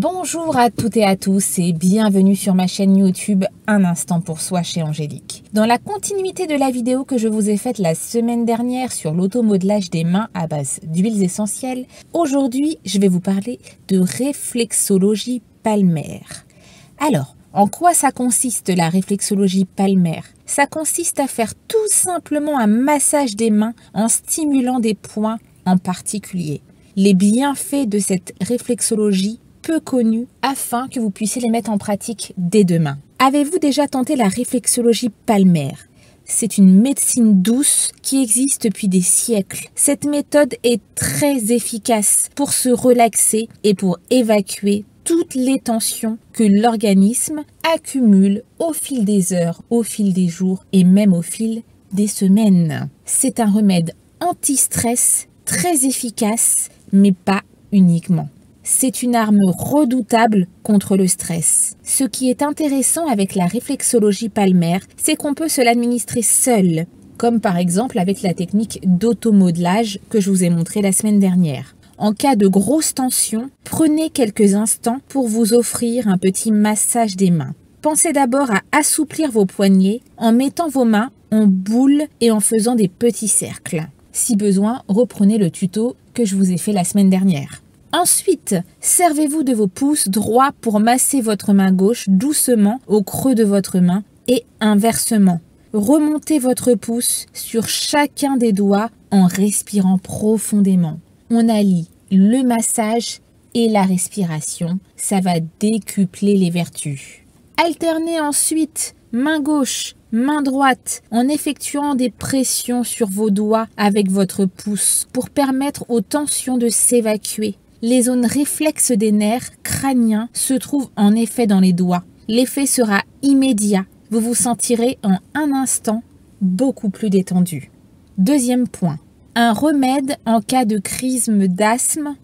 Bonjour à toutes et à tous et bienvenue sur ma chaîne YouTube Un instant pour soi chez Angélique. Dans la continuité de la vidéo que je vous ai faite la semaine dernière sur l'automodelage des mains à base d'huiles essentielles, aujourd'hui je vais vous parler de réflexologie palmaire. Alors, en quoi ça consiste la réflexologie palmaire? Ça consiste à faire tout simplement un massage des mains en stimulant des points en particulier. Les bienfaits de cette réflexologie peu connus afin que vous puissiez les mettre en pratique dès demain. Avez-vous déjà tenté la réflexologie palmaire? C'est une médecine douce qui existe depuis des siècles. Cette méthode est très efficace pour se relaxer et pour évacuer toutes les tensions que l'organisme accumule au fil des heures, au fil des jours et même au fil des semaines. C'est un remède anti-stress très efficace, mais pas uniquement. C'est une arme redoutable contre le stress. Ce qui est intéressant avec la réflexologie palmaire, c'est qu'on peut se l'administrer seul, comme par exemple avec la technique d'automodelage que je vous ai montré la semaine dernière. En cas de grosse tension, prenez quelques instants pour vous offrir un petit massage des mains. Pensez d'abord à assouplir vos poignets en mettant vos mains en boule et en faisant des petits cercles. Si besoin, reprenez le tuto que je vous ai fait la semaine dernière. Ensuite, servez-vous de vos pouces droits pour masser votre main gauche doucement au creux de votre main et inversement. Remontez votre pouce sur chacun des doigts en respirant profondément. On allie le massage et la respiration. Ça va décupler les vertus. Alternez ensuite main gauche, main droite en effectuant des pressions sur vos doigts avec votre pouce pour permettre aux tensions de s'évacuer. Les zones réflexes des nerfs crâniens se trouvent en effet dans les doigts. L'effet sera immédiat. Vous vous sentirez en un instant beaucoup plus détendu. Deuxième point, un remède en cas de crise d'asthme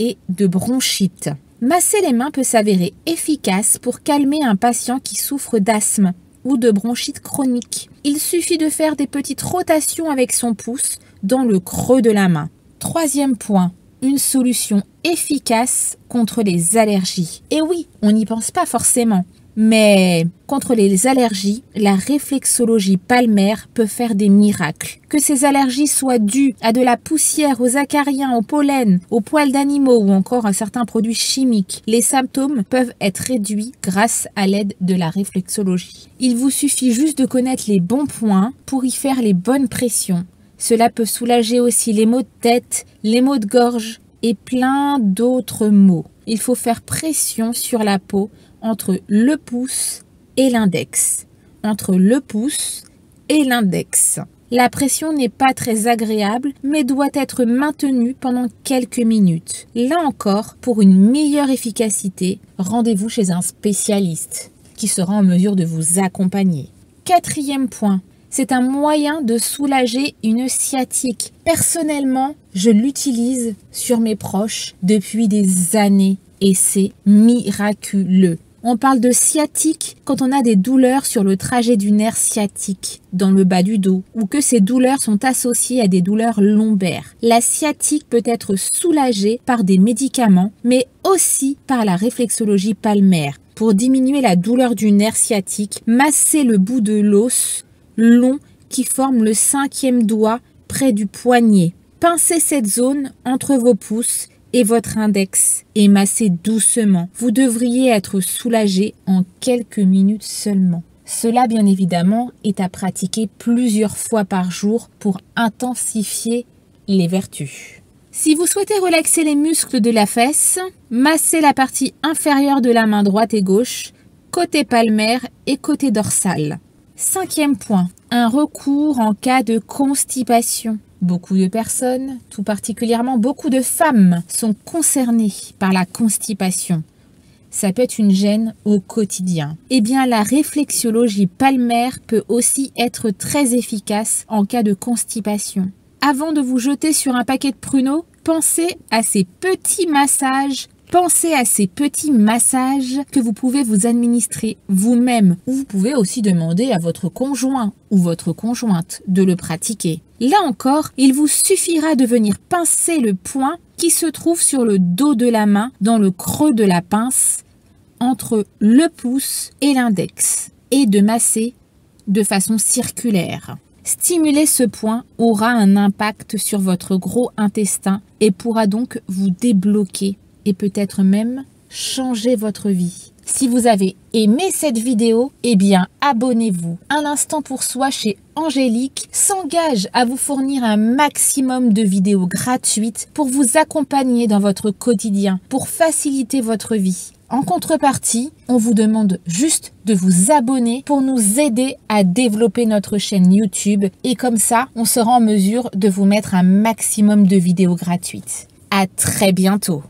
et de bronchite. Masser les mains peut s'avérer efficace pour calmer un patient qui souffre d'asthme ou de bronchite chronique. Il suffit de faire des petites rotations avec son pouce dans le creux de la main. Troisième point, une solution efficace contre les allergies. Et oui, on n'y pense pas forcément. Mais contre les allergies, la réflexologie palmaire peut faire des miracles. Que ces allergies soient dues à de la poussière, aux acariens, au pollen, aux poils d'animaux ou encore à certains produits chimiques, les symptômes peuvent être réduits grâce à l'aide de la réflexologie. Il vous suffit juste de connaître les bons points pour y faire les bonnes pressions. Cela peut soulager aussi les maux de tête, les maux de gorge et plein d'autres maux. Il faut faire pression sur la peau entre le pouce et l'index. Entre le pouce et l'index. La pression n'est pas très agréable, mais doit être maintenue pendant quelques minutes. Là encore, pour une meilleure efficacité, rendez-vous chez un spécialiste qui sera en mesure de vous accompagner. Quatrième point. C'est un moyen de soulager une sciatique. Personnellement, je l'utilise sur mes proches depuis des années et c'est miraculeux. On parle de sciatique quand on a des douleurs sur le trajet du nerf sciatique dans le bas du dos ou que ces douleurs sont associées à des douleurs lombaires. La sciatique peut être soulagée par des médicaments mais aussi par la réflexologie palmaire. Pour diminuer la douleur du nerf sciatique, massez le bout de l'os long qui forme le 5e doigt près du poignet. Pincez cette zone entre vos pouces et votre index et massez doucement. Vous devriez être soulagé en quelques minutes seulement. Cela, bien évidemment, est à pratiquer plusieurs fois par jour pour intensifier les vertus. Si vous souhaitez relaxer les muscles de la fesse, massez la partie inférieure de la main droite et gauche, côté palmaire et côté dorsal. 5e point, un recours en cas de constipation. Beaucoup de personnes, tout particulièrement beaucoup de femmes, sont concernées par la constipation. Ça peut être une gêne au quotidien. Eh bien, la réflexologie palmaire peut aussi être très efficace en cas de constipation. Avant de vous jeter sur un paquet de pruneaux, pensez à ces petits massages. Pensez à ces petits massages que vous pouvez vous administrer vous-même ou vous pouvez aussi demander à votre conjoint ou votre conjointe de le pratiquer. Là encore, il vous suffira de venir pincer le point qui se trouve sur le dos de la main, dans le creux de la pince, entre le pouce et l'index, et de masser de façon circulaire. Stimuler ce point aura un impact sur votre gros intestin et pourra donc vous débloquer et peut-être même changer votre vie. Si vous avez aimé cette vidéo, eh bien abonnez-vous. Un instant pour soi chez Angélique s'engage à vous fournir un maximum de vidéos gratuites pour vous accompagner dans votre quotidien, pour faciliter votre vie. En contrepartie, on vous demande juste de vous abonner pour nous aider à développer notre chaîne YouTube et comme ça, on sera en mesure de vous mettre un maximum de vidéos gratuites. À très bientôt.